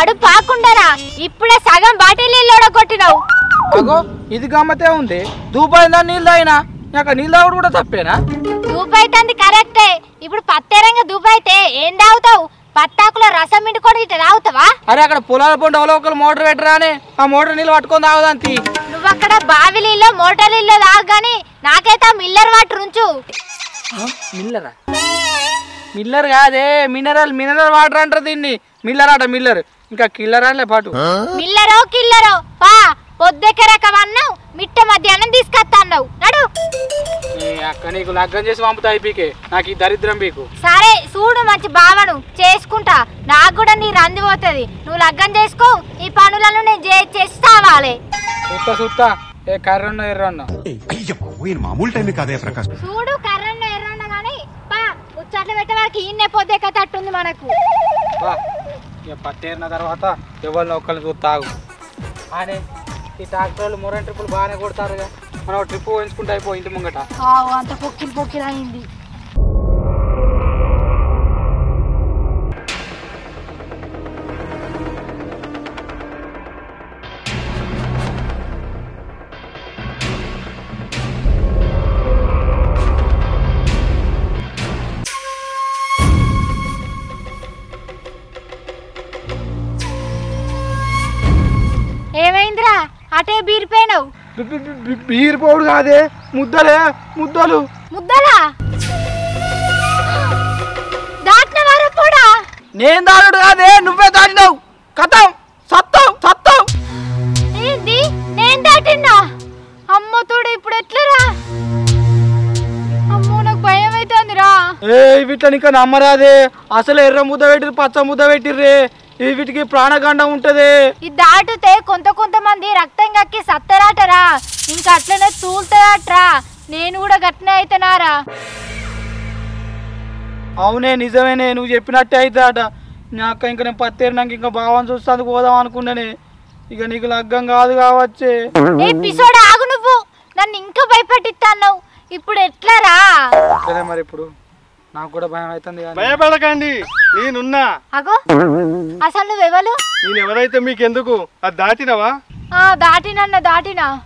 కడుపు పాకుండరా ఇప్పుడే సగం బాటిల్ నీళ్ళు కొట్టినావు. అగో ఇది గమ్మతే ఉంది. దూపాయిందా నీళ్ళు తాగినా నాకు నీళ్ళు తాగుడు కూడా తప్పేనా? దూపైతుంది కరెక్టే. ఇప్పుడు పత్తేరంగా దూపైతే ఏం తాగుతావు? పత్తాకులో రసం ఇంటికొని ఇట్లా తాగుతావా? అరే అక్కడ పొలాల పండు అవలోకలు మోటార్ పెట్టరానే ఆ మోటార్ నీళ్ళు పట్టుకొని తాగుదాంతి. నువ్వు అక్కడ బావి నీళ్ళు మోటార్ నీళ్ళు తాగు గాని నాకైతే మిల్లర్ వాటర్ ఉంచు. మిల్లరా? మిల్లర్ కాదే మినరల్ వాటర్ అంటారు దీన్ని. మిల్లర్ అట మిల్లర్. ఇంకా కిల్లర్ అనే పాటు. మిల్లరో కిల్లరో పా పొద్దెక్క రకమన్నావు మిట్ట మధ్యాహ్నం తీసుకొస్తాన్నావు నడు. అక్క నీకు లగ్గం చేసి పంపుతా అయిపోయి నాకు ఈ దరిద్రం పీకు. సరే చూడు మంచి భావను చేసుకుంటా. నాకు కూడా నీ రంది పోతుంది. నువ్వు లగ్గం చేసుకో. ఈ పనులను నేను చేసి తావాలి. చూస్తా ఏ కర్రన్న ఎర్రన్న చూడు కర్రన్న ఎర్రన్న గాని పా ముచ్చట్లు పెట్టే వారికి ఈయన్నే పొద్దెక్క తట్టుంది మనకు. పట్టేరిన తర్వాత ఎవరిని ఒక్కరిని చూస్తాగు అనే ఈ ట్రాక్టర్లు 3 ట్రిప్పులు బాగానే కొడతారుగా. మనం ట్రిప్ పోయించుకుంటే అయిపో ఇంటి ముంగట. అంత పొక్కిలు అయింది. ఏమైందిరా అటే బీరిపోయినావు? బీరిపోడు కాదే ముద్దలు ముద్దలా దాటినవారా కూడా? నేను దాడు కాదే నువ్వే దాటినావు. కథం సత్తావు. ఏంది నేను దాటినా? అమ్మ తోడు ఇప్పుడు ఎట్లరా? అమ్మో నాకు భయం అవుతుందిరా. వీటిని ఇంకా నమ్మరాదే. అసలు ఎర్ర ముద్ద పెట్టిర్రు పచ్చ ముద్ద పెట్టిర్రే. వీటికి ప్రాణగండం ఉంటది. ఇది దాటితే కొంతమంది రక్తం కక్కి సత్తరాటరా. ఇంకా అట్లనే తూలుతారట్రా. నేను కూడా గట్నే అయితేనారా? అవునే నిజమేనే నువ్వు చెప్పినట్టే అయితే అట. నాకు ఇంకా నేను పత్తేరినాక ఇంకా భావం చూస్తాను పోదాం అనుకున్నానే. ఇక నీకు లగ్గం కాదు కావచ్చే. ఎపిసోడ్ ఆగు నువ్వు నన్ను ఇంకా భయపెట్టిస్తాను. ఇప్పుడు ఎట్లారా? మరి ఇప్పుడు నాకు కూడా భయం అవుతుంది. భయపడకండి నేనున్నా. అగో అసలు నువ్వెవరు? నేను ఎవరైతే మీకెందుకు? అది దాటినవా? దాటినా.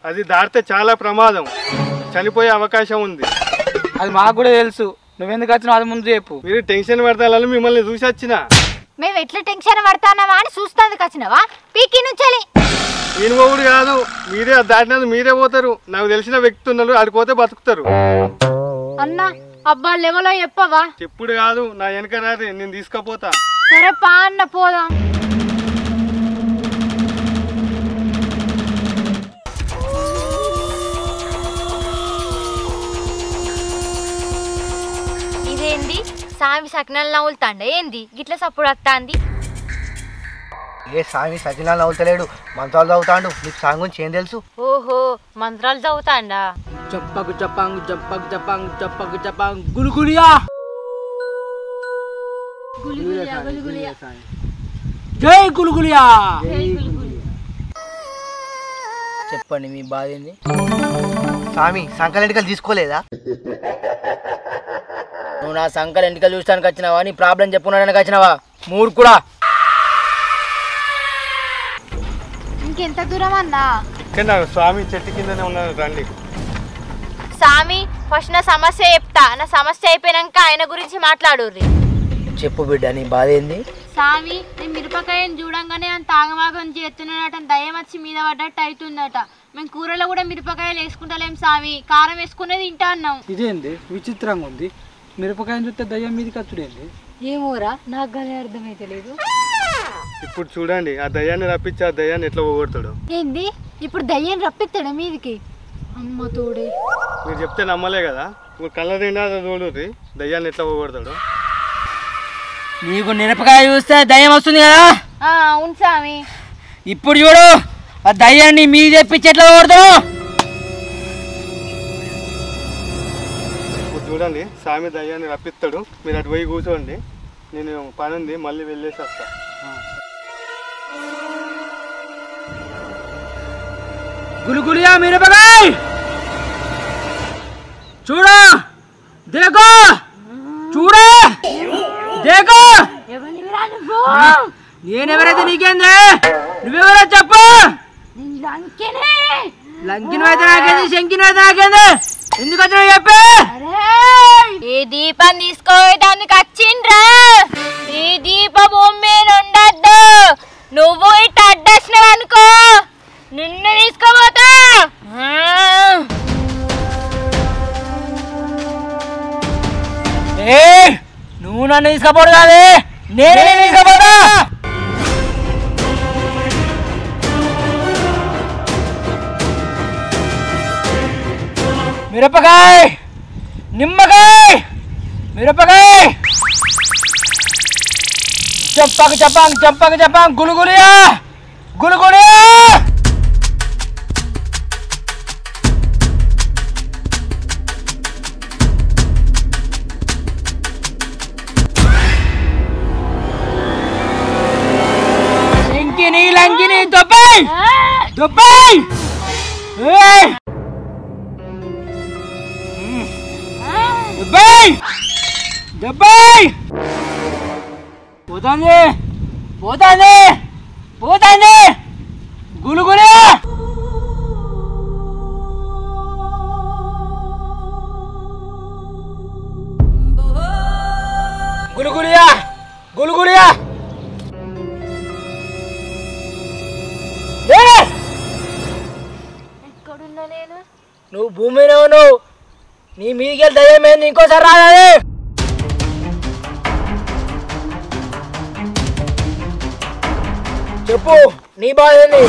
అది దాటితే చాలా ప్రమాదం, చనిపోయే అవకాశం ఉంది. అది మాకు కూడా తెలుసు. నువ్వెందుకు వచ్చినావు అది ముందు చెప్పు. మీరు టెన్షన్ పడతాలని మిమ్మల్ని చూసి వచ్చిన. మేము ఎట్లా టెన్షన్ పడతానవా అని చూస్తాందుకు వచ్చినావా? పీకి నుంచి నేను ఒకడు కాదు, మీరే దాటినది మీరే పోతారు. నాకు తెలిసిన వ్యక్తి ఉన్నారు, ఆడిపోతే బతుకుతారు. అన్నా అబ్బా లెవలో చెప్పవా? చెప్పుడు కాదు, నా వెనక రారి, నేను తీసుకపోతా. సరే పా అన్న పోదాం. ఇదేంది సామి సకినాలు నవ్వులుతాండే? ఏంది గిట్ల సప్పుడు వస్తాంది? ఏ సామి సకినాలు నవ్వుతలేడు, మంత్రాలు చదువుతాడు. నీకు సాంగ్ గురించి ఏం తెలుసు? ఓహో మంత్రాలు చదువుతాండా? చెప్పకు చెప్పంగ్ గులుగులియా జై గులుగులియా. చెప్పండి మీ బాధ ఏంది? సామి సంకల ఎంటికలు తీసుకోలేదా? నువ్వు నా సంకల ఎంటికలు చూస్తానికి వచ్చినావా? నీ ప్రాబ్లం చెప్పుకోవడానికి వచ్చినావా? మూర్ఖుడా. ఇంకెంత దూరం అన్నా? స్వామి చెట్టు కిందనే ఉన్నారు, రండి. సామి ఫస్ట్ నా సమస్య చెప్తా. నా సమస్య అయిపోయినాక ఆయన గురించి మాట్లాడుర్రి. చెప్పు బిడ్డ, నీ బాధ ఏంది? సామి నేను మిరపకాయని చూడంగానే అంత ఆగమాగం చేస్తున్నాడట. దయ్యం వచ్చి మీద పడ్డట్టు అవుతుందట. మేము కూరలో కూడా మిరపకాయలు వేసుకుంటలేం సామి, కారం వేసుకునేది తింటా అన్నాం. ఇదేంది విచిత్రంగా ఉంది? మిరపకాయని చూస్తే దయ్యం మీదకి వచ్చుడేంది? ఏమోరా నాకు కానీ అర్థమైతే లేదు. ఇప్పుడు చూడండి, ఆ దయ్యాన్ని రప్పించి ఆ దయ్యాన్ని ఎట్లా పోగొడతాడు. ఏంది ఇప్పుడు దయ్యం రప్పిస్తాడా మీదికి? అమ్మ తోడే, మీరు చెప్తే నమ్మలే కదా. ఇప్పుడు కళ్ళ నిండా చూడుర్రి, దయ్యాన్ని ఎట్లా పోగొడతాడు. నీకు మిరపకాయ చూస్తే దయ్యం వస్తుంది కదా? అవును సామి. ఇప్పుడు చూడు, ఆ దయ్యాన్ని మీ తెప్పించి ఎట్లా పోగొడతాడు. ఇప్పుడు చూడండి, స్వామి దయ్యాన్ని రప్పిస్తాడు. మీరు అటు పోయి కూర్చోండి, నేను పని ఉంది, మళ్ళీ వెళ్ళేసి వస్తా. గులుగులియా మిరపకాయ చూడా, దేకో చూడా, దేకో నేనెవరైతే నీకేందే? నువ్వెవరో చెప్పు. లంకిని అయితే నాకేంది, శంకిని అయితే నాకేంది? ఎందుకు వచ్చినా చెప్పే. ఈ దీపం తీసుకోవడానికి వచ్చిండ్రా. ఈ దీప భూమి ఉండద్దు. నువ్వు ఇట్ట అడ్డొచ్చినావు అనుకో, నిన్ను తీసుకోపోతా. నువ్వు నన్ను తీసుకపోడు కాదే, నేనే తీసుకపోతా. మిరపకాయ, నిమ్మకాయ, మిరపకాయ, చంపకు చంపాంగ్, చంపకు చంపాంగ్, గులుగులియా, గులుగులియా. శంకిని, లంకిని, దొబ్బై, దొబ్బై. పోతాంది, పోతాంది, పోతాంది. గులుగులే, గులుగులియా, గులుగులియా. ఎక్కడున్నా నేను? నువ్వు భూమి మీద ఉన్నావు. నీ మీదికెళ్ళి దయ్యమేంది, ఇంకోసారి రాదే. చెప్పు, నీ బాధ ఏంది?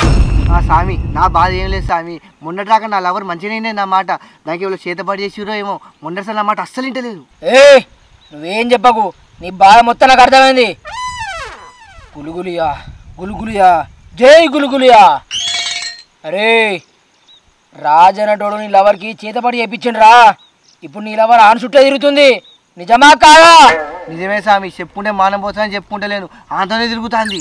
స్వామి, నా బాధ ఏం లేదు స్వామి. మొన్నటిదాకా నా లవర్ మంచిగానే నా మాట, దానికి ఎవరు చేతపాటు చేసిరో ఏమో. మొన్నటిసారి నా మాట అస్సలు ఇంటలేదు. నువ్వేం చెప్పకు, నీ బాధ మొత్తం నాకు అర్థమైంది. గులుగులియా, గులుగులియా, జై గులుగులియా. అరే, రాజనటోడు నీ లవర్కి చేతపడి చేయించిండ్రా. ఇప్పుడు నీ లవర్ ఆన్ చుట్టూ తిరుగుతుంది. నిజమా కాదా? నిజమే స్వామి, చెప్పుకుంటే మానం పోతానని చెప్పుకుంటలేను, ఆంతోనే తిరుగుతుంది.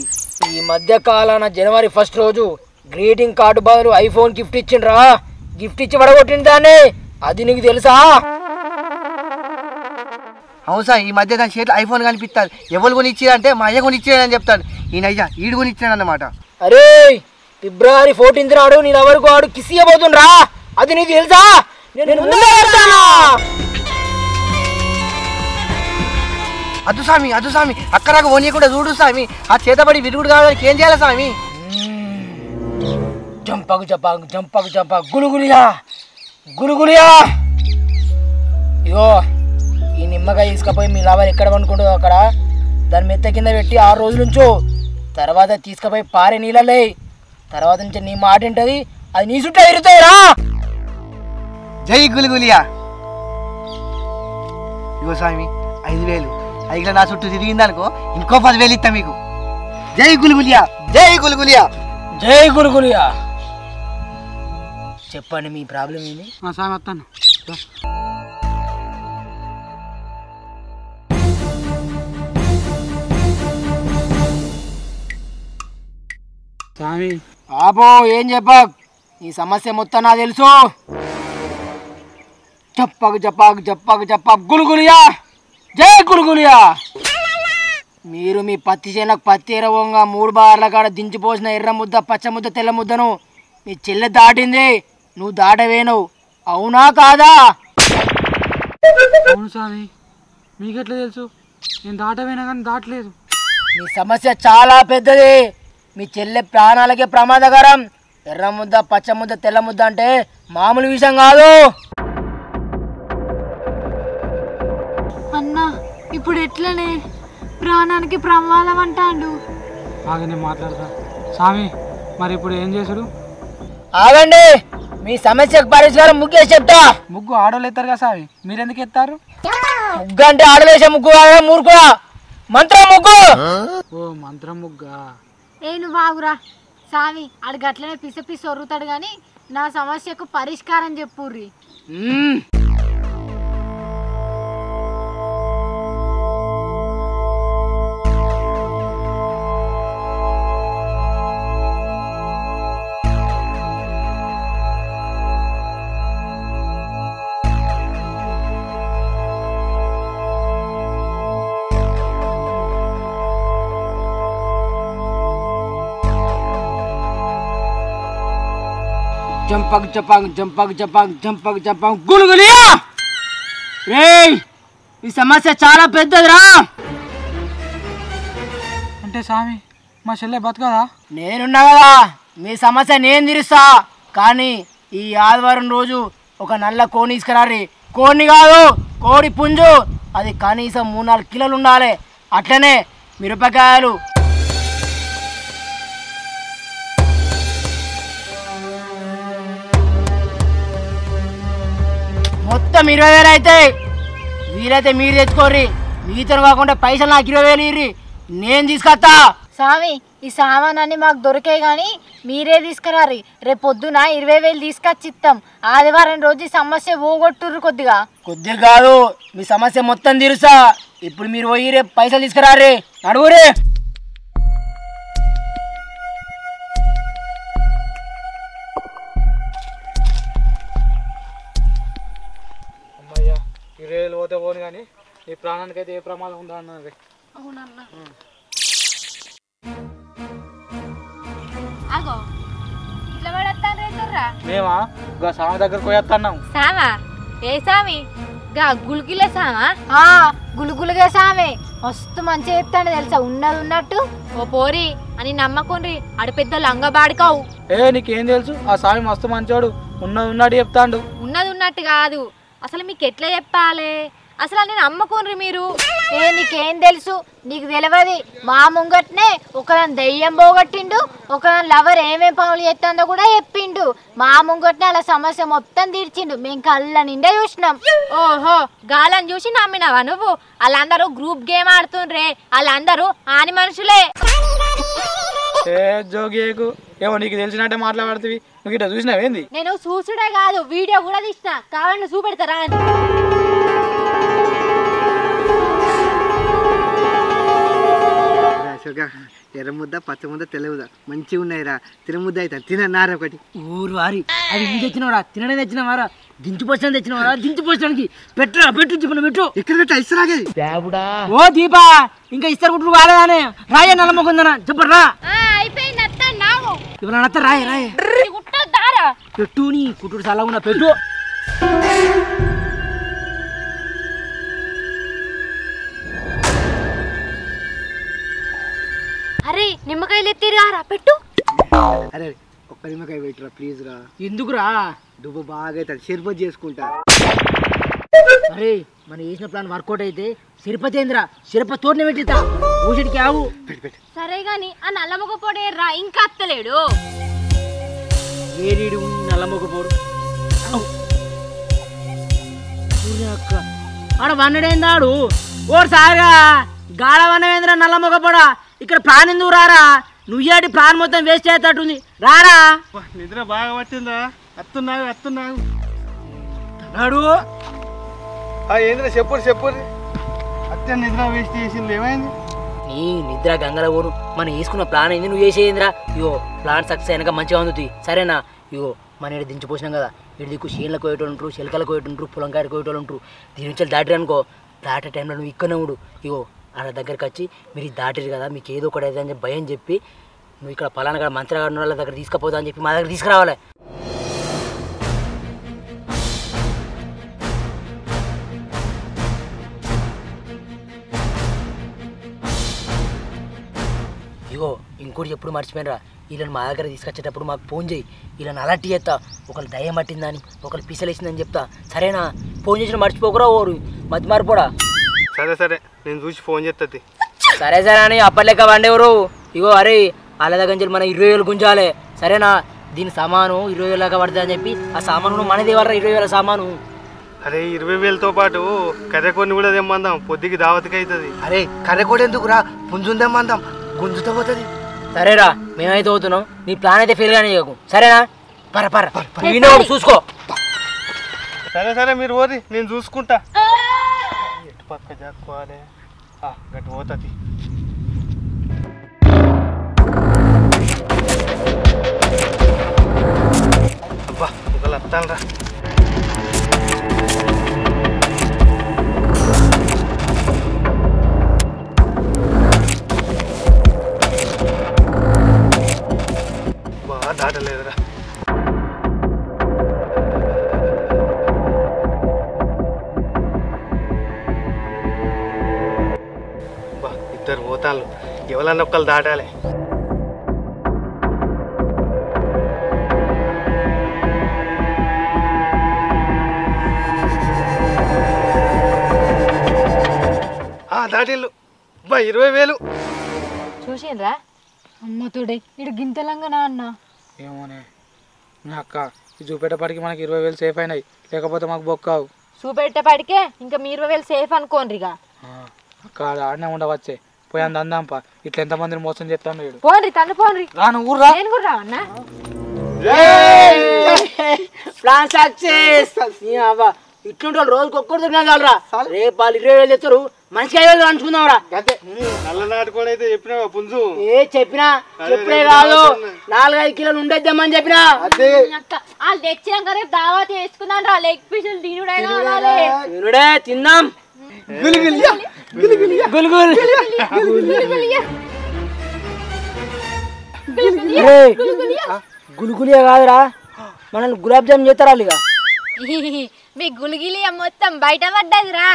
ఈ మధ్య కాలాన జనవరి 1 రోజు గ్రీటింగ్ కార్డు బదులు ఐఫోన్ గిఫ్ట్ ఇచ్చిండ్రా. గిఫ్ట్ ఇచ్చి పడగొట్టింది దాన్ని. అది నీకు తెలుసా? అవును సార్, ఈ మధ్య దాని చేతిలో ఐఫోన్ కనిపిస్తారు. ఎవరు కొని ఇచ్చారంటే మా అయ్య కొని ఇచ్చాడని చెప్తాడు. ఈయన అయ్యా ఈడు కొని ఇచ్చాడు అన్నమాట. అరే, ఫిబ్రవరి 14 నాడు నీ లవర్కు వాడు కిస్ ఇవ్వబోతుండ్రా. అది నీకు తెలుసా? నేను ముందే చెప్తానా? అదు స్వామి, అదు స్వామి, అక్కడకు ఓని కూడా చూడు స్వామి. ఆ చేతబడి విరుగుడు కావడానికి ఏం చేయాలి స్వామి? జంపకు జంపకు, జంపకు జంపకు, గులుగులియా, గులుగులియా. ఇగో, ఈ నిమ్మకాయ తీసుకుపోయి మీ లవర్ ఎక్కడ పండుకుంటుందో అక్కడ దాని మెత్త కింద పెట్టి 6 రోజుల నుంచో. తర్వాత తీసుకుపోయి పారే నీళ్ళలే. తర్వాత నుంచి నీ మాట ఉంటుంది, అది నీ చుట్టూ ఎరుగుతాయిరా. జై గులుగులియా. ఇగో స్వామి 5,000. అయిగా నా చుట్టూ తిరిగిందనుకో ఇంకో 10,000 ఇస్తా మీకు. జై గులుగులియా, జై గులుగులియా, జై గులుగులియా. చెప్పండి, మీ ప్రాబ్లం ఏంది? స్వామి వస్తాను. స్వామి ఆపో, ఏం చెప్పక్. ఈ సమస్య మొత్తం నాకు తెలుసు. చెప్పకు చెప్పకు, చెప్పకు చెప్పకు, గులుగులియా, జై గులుగులియా. మీరు మీ పత్తి చేనకు పత్తి ఎరవంగా 3 బార్ల కాడ దించిపోసిన ఎర్ర ముద్ద, పచ్చ ముద్ద, తెల్ల ముద్దను మీ చెల్లె దాటింది. నువ్వు దాటవేనవు, అవునా కాదా? అవును స్వామి, మీకెట్లా తెలుసు? నేను దాటవేనా కానీ దాటలేదు. మీ సమస్య చాలా పెద్దది. మీ చెల్లె ప్రాణాలకే ప్రమాదకరం. ఎర్ర ముద్ద, పచ్చ ముద్ద, తెల్ల ముద్ద అంటే మామూలు విషయం కాదు. అన్నా, ఇప్పుడు ఎట్లనే? ప్రాణానికి ప్రమాదం అంటాడు. ఆగా నేను మాట్లాడతా. స్వామి, మరి ఇప్పుడు ఏం చేసుడు? ఆగండి, మీ సమస్యకు పరిష్కారం ముగ్గేసి చెప్తా. ముగ్గు ఆడోళ్ళు ఎత్తారు కదా స్వామి, మీరెందుకు ఎత్తారు? ముగ్గు అంటే ఆడలేసే ముగ్గు కాదా మూర్ఖుడా, మంత్రం ముగ్గు. ఓ, మంత్రం ముగ్గా. నువ్వు బాగురా స్వామి, ఆడు గట్లనే పిస పిస ఒరుగుతాడు కానీ నా సమస్యకు పరిష్కారం చెప్పుర్రి. జంపక్ జపాంగ్ జంపక్ జపాంగ్ జంపక్ జపాంగ్ గులుగులియా రేయ్ ఈ సమస్య చాలా పెద్దదిరా. అంటే స్వామి మా చెల్లె బతకదా? నేనున్నా కదా, మీ సమస్య నేను తీరుస్తా. కానీ ఈ ఆదివారం రోజు ఒక నల్ల కోని తీసుకురారి. కోడిని కాదు, కోడి పుంజు. అది కనీసం 3-4 కిలోలు ఉండాలి. అట్లనే మిరపకాయలు. మొత్తం 20,000 అవుతాయి. వీలైతే మీరు తెచ్చుకోర్రి. మీతో కాకుండా పైసలు నాకు 20,000 ఇర్రి, నేను తీసుకొస్తా. స్వామి ఈ సామానాన్ని మాకు దొరికే గాని మీరే తీసుకురారి. రేపు పొద్దున 20,000 తీసుకొచ్చి ఇస్తాం. ఆదివారం రోజు సమస్య పోగొట్టుర్రు కొద్దిగా. కొద్దిగా కాదు, మీ సమస్య మొత్తం తీరుస్తా. ఇప్పుడు మీరు పోయి రేపు పైసలు తీసుకురారి. నడువురే. అమ్మయ్యా 20,000 పోతే పోను కానీ నీ ప్రాణానికి అయితే ఏ ప్రమాదం ఉందా అన్నది. అగో ఇట్లా పడతారా మేమా ఇంకా స్వామి దగ్గరకు పోయేస్తున్నాం. సామా ఏ సామి గా గుళిగిలే సామా? గులుగులుగా సామే మస్తు మంచిగా చెప్తాడు తెలుసా, ఉన్నది ఉన్నట్టు. ఓ పోరి అని నమ్మకుండ్రి, ఆడు పెద్ద లంగబాడుకావు. నీకేం తెలుసు? ఆ స్వామి మస్తు మంచోడు, ఉన్నది ఉన్నట్టు చెప్తాడు. ఉన్నది ఉన్నట్టు కాదు, అసలు మీకు ఎట్లా చెప్పాలి? అసలు నేను నమ్మకుండ్రి మీరు. నీకేం తెలుసు? నీకు తెలియదు. మా ముంగట్నే ఒకదాని దెయ్యం పోగొట్టిండు, ఒకదాని లవర్ ఏమేం పనులు చేస్తుందో కూడా చెప్పిండు. మా ముంగట్నే అలా సమస్య మొత్తం తీర్చిండు. మేము కళ్ళ నిండా చూసినాం. ఓహో గాలని చూసి నమ్మినావా నువ్వు? వాళ్ళందరూ గ్రూప్ గేమ్ ఆడుతుండ్రే, వాళ్ళందరూ ఆని మనుషులే. జోగికు ఏమో నీకు తెలిసినట్టే మాట్లాడుతుంది. నువ్వు ఇట్లా చూసినావేంది? నేను చూసుడే కాదు వీడియో కూడా తీసిన, కావాలని చూపెడతారా అని. ఎర్ర ముద్ద పచ్చ ముద్ద తెల్ల ముద్ద మంచిగా ఉన్నాయిరా. తినముద్ద అయితే తినన్నారా ఒకటి. ఊరు వారి అది నువ్వు తెచ్చినవారా? తినడే తెచ్చినవారా? దించిపోసాను తెచ్చినవారా? దించిపోసానికి పెట్టురా, పెట్టు చెప్పిన పెట్టు. ఎక్కడ పెట్టా ఇస్తారాగేది? ఓ దీపా, ఇంకా ఇస్తారు కుట్టు కాలేదానే? రాయ నల్లమ్మకుందనా చెప్పరా? అయిపోయింది ఇవాళ నత్త రాయ రాయ పెట్టు. నీ కుట్టుడు చాలా ఉన్నా పెట్టు. అరే నిమ్మకాయలు ఎత్తిరారా పెట్టు. అరే ఒక్క నిమ్మకాయ పెట్టరా ప్లీజ్ రా. ఎందుకురా? దుబ్బు బాగా అవుతుంది, షిర్బత్ చేసుకుంటా. అరే మనం వేసిన ప్లాన్ వర్కౌట్ అయితే సిరిపతి ఏందిరా, సిరప తోటనే పెట్టిస్తా. ఊసిడికి ఆవు సరే గాని ఆ నల్లమొగ పొడేర్రా, ఇంకా అత్తలేడు. ఏడీడు నల్లమొగపోడు అక్క ఆడ వన్నడేందాడు. ఓ సాగా గాడ వన్నవేంద్రా నల్లమొగపోడా. ఇక్కడ ప్రాణం ఎందుకు రారా? నువ్వేటి ప్రాణం మొత్తం వేస్ట్ చేసేటట్టుంది. రారా. నిద్ర బాగా పట్టిందా? అత్తున్నావు అత్తున్నావు నాడు ఏంద్రా చెప్పు. అత్త నిద్ర వేస్ట్ చేసింది ఏమైంది? నీ నిద్ర గంగల ఊరు. మనం వేసుకున్న ప్లాన్ అయింది, నువ్వు చేసేయిందిరా. ఇగో ప్లాన్ సక్సెస్ అయినాక మంచిగా అందుతుంది సరేనా? ఇగో మన ఇక్కడ దించిపోసినాం కదా, ఇటు దిక్కు షీన్లకు పోయేటోళ్ళు ఉంటారు, చిలకలకు పోయేటోళ్ళు ఉంటారు, పొలం కాడికి పోయేటోళ్ళు ఉంటారు. దీని నుంచి దాటిరు అనుకో, దాటే టైంలో నువ్వు ఇక్కడనే ఉండు. ఇగో అలా దగ్గరికి వచ్చి మీరు దాటిరు కదా, మీకు ఏదో ఒకటి అయితే అని చెప్పి భయం చెప్పి నువ్వు ఇక్కడ పలానా కాడ మంత్రి గారి వాళ్ళ దగ్గర తీసుకుపోతా అని చెప్పి మా దగ్గర తీసుకురావాలి. ఇగో ఇంకోటి ఎప్పుడు మర్చిపోయినరా, వీళ్ళని మా దగ్గర తీసుకొచ్చేటప్పుడు మాకు ఫోన్ చేయి. వీళ్ళని అలర్ట్ చేస్తా. ఒకళ్ళు దయ్యం పట్టిందని, ఒకళ్ళు పిసలేసిందని చెప్తా సరేనా? ఫోన్ చేసిన మర్చిపోకురా ఓరు మధ్య మారిపోడా. సరే నేను చూసి ఫోన్ చేస్తుంది. సరే అని అప్పట్లెక్క వండేవరు. ఇగో అరే వాళ్ళ దగ్గర నుంచి మనం 20,000 గుంజాలి సరేనా? దీని సామాను 20,000 దాకా పడుతుంది అని చెప్పి ఆ సామాను మనది ఇవ్వరా 20,000 సామాను. అరే 20,000తో పాటు కర్రెకొని కూడా తెమ్మందాం, పొద్దుకి దావతికి అవుతుంది. అరే కర్రెకోడి ఎందుకురా, పుంజుందేమందాం, గుంజుతో పోతుంది. సరేరా మేమైతే అవుతున్నాం, నీ ప్లాన్ అయితే ఫెయిల్ కానీ చేయకు సరేనా? పర చూసుకో. సరే మీరు ఓరి, నేను చూసుకుంటా. ఎటు పక్క జాక్కోవాలి, గట్టి పోతుంది. అబ్బా ఒకళ్ళు వస్తానరా. బాగా దాటలేదురా. ఇద్దరు పోతాళ్ళు ఎవరన్నా ఒక్కళ్ళు దాటాలి. దాటిల్లు 20,000 చూసిండ్రా అమ్మతుడే ఇడు గింతలంగా నా అన్న. ఏమోనే నా అక్క ఈ చూపెట్టేపటికి మనకి 20,000 సేఫ్ అయినాయి, లేకపోతే మాకు బొక్కావు. చూపెట్టేపాటికే ఇంకా మీ 20,000 సేఫ్ అనుకోండిగా. అక్క ఆడనే ఉండవచ్చే, పోయి అందాంపా. ఇట్లా ఎంతమందిని మోసం చేస్తాను వీడు. పోన్రి తను పోన్రి. రాను ఊర్రా. నేను కూడా రావన్నా. Plan success. ఇట్లుంటే వాళ్ళు రోజుకి ఒక్కరు దొరికినా చాలరా. రేపు వాళ్ళు 20,000 తెస్తారు, మనిషికి 5,000 అనుకుందాం రా. నల్ల నాటుకోడి అయితే చెప్పినావా పుంజు? చెప్పినా చెప్పుడే కాదు, 4-5 కిలోలు ఉండేద్దామని చెప్పినా. వాళ్ళు తెచ్చినాక రేపు దావా చేసుకున్నాను రా. లెగ్ పీసులు తినుడే తిందాం. గులుగులియా కాదురా, మనల్ని గులాబ్ జామ్ చేస్తారా ఇక. మీ గులిగిలియ మొత్తం బయట పడ్డదిరా.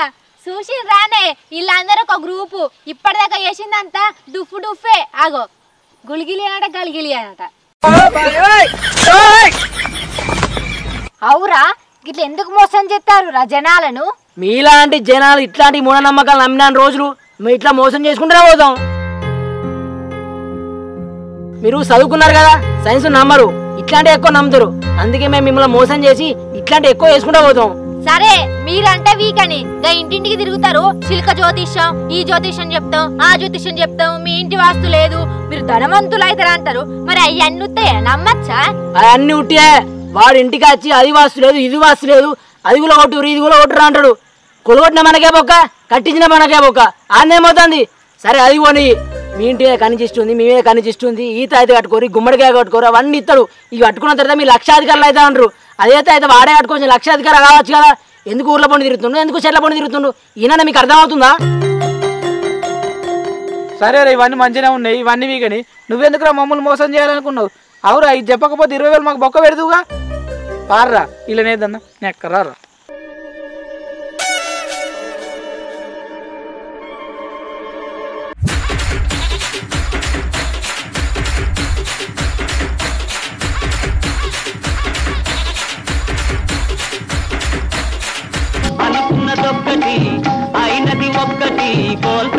చూసి రానే వీళ్ళందరూ ఒక గ్రూపు. ఇప్పటిదాకా చేసిందంతా డుఫే. ఆగో గులిగిలి అనట గలిగిలి అనట. అవురా ఇట్లా ఎందుకు మోసం చేస్తారు రా జనాలను? మీలాంటి జనాలు ఇట్లాంటి మూఢనమ్మకాలు నమ్మిన రోజులు మేము ఇట్లా మోసం చేసుకుంటూనే పోతాం. మీరు చదువుకున్నారు కదా, సైన్స్ నమ్మరు, ఇట్లాంటి ఎక్కువ నమ్ముతారు. అందుకే మేము మిమ్మల్ని మోసం చేసి ఇట్లాంటి ఎక్కువ వేసుకుంటూ పోతాం. సరే మీరంటే వీకని ఇంటింటికి తిరుగుతారు. చిలుక జ్యోతిష్యం, ఈ జ్యోతిష్యం చెప్తాం, ఆ జ్యోతిష్యం చెప్తాం, మీ ఇంటి వాస్తు లేదు, మీరు ధనవంతులు అవుతారా అంటారు. మరి అవి అన్ని ఉత్తాయా? నమ్మచ్చా? అవన్నీ ఉట్టే. వాడు ఇంటికి వచ్చి అది వాస్తు లేదు, ఇది వాస్తు లేదు, అది కూడా కొట్టురు, ఇది కూడా కొట్టురా అంటాడు. కొలగొట్టిన మనకే బొక్క, కట్టించిన మనకే బొక్క. ఆనేమవుతుంది. సరే అది కొని మీ ఇంటి మీద కనిచిస్తుంది, మీ మీద కనిచిస్తుంది, ఈత అయితే కట్టుకోరు, గుమ్మడికాయ కట్టుకోరు, అవన్నీ ఇస్తాడు. ఇవి కట్టుకున్న తర్వాత మీరు లక్షాధికారులు అవుతా అంటారు. అదైతే అయితే వాడే కట్టుకోవచ్చు, లక్షాధికారులు కావచ్చు కదా. ఎందుకు ఊర్ల పండు తిరుగుతుండు, ఎందుకు చెట్ల పండు తిరుగుతుండు? ఈయన మీకు అర్థమవుతుందా? సరే రా, ఇవన్నీ మంచిగా ఉన్నాయి, ఇవన్నీ వీకని నువ్వెందుకురా మమ్మల్ని మోసం చేయాలనుకున్నావు? అవురా, ఇది చెప్పకపోతే 20,000 మాకు బొక్క పెడదుగా. పార్రా ఇలా నేదన్నా నెక్కరా. అనుకున్నదొక్కటి అయినది ఒక్కటి కోల్ప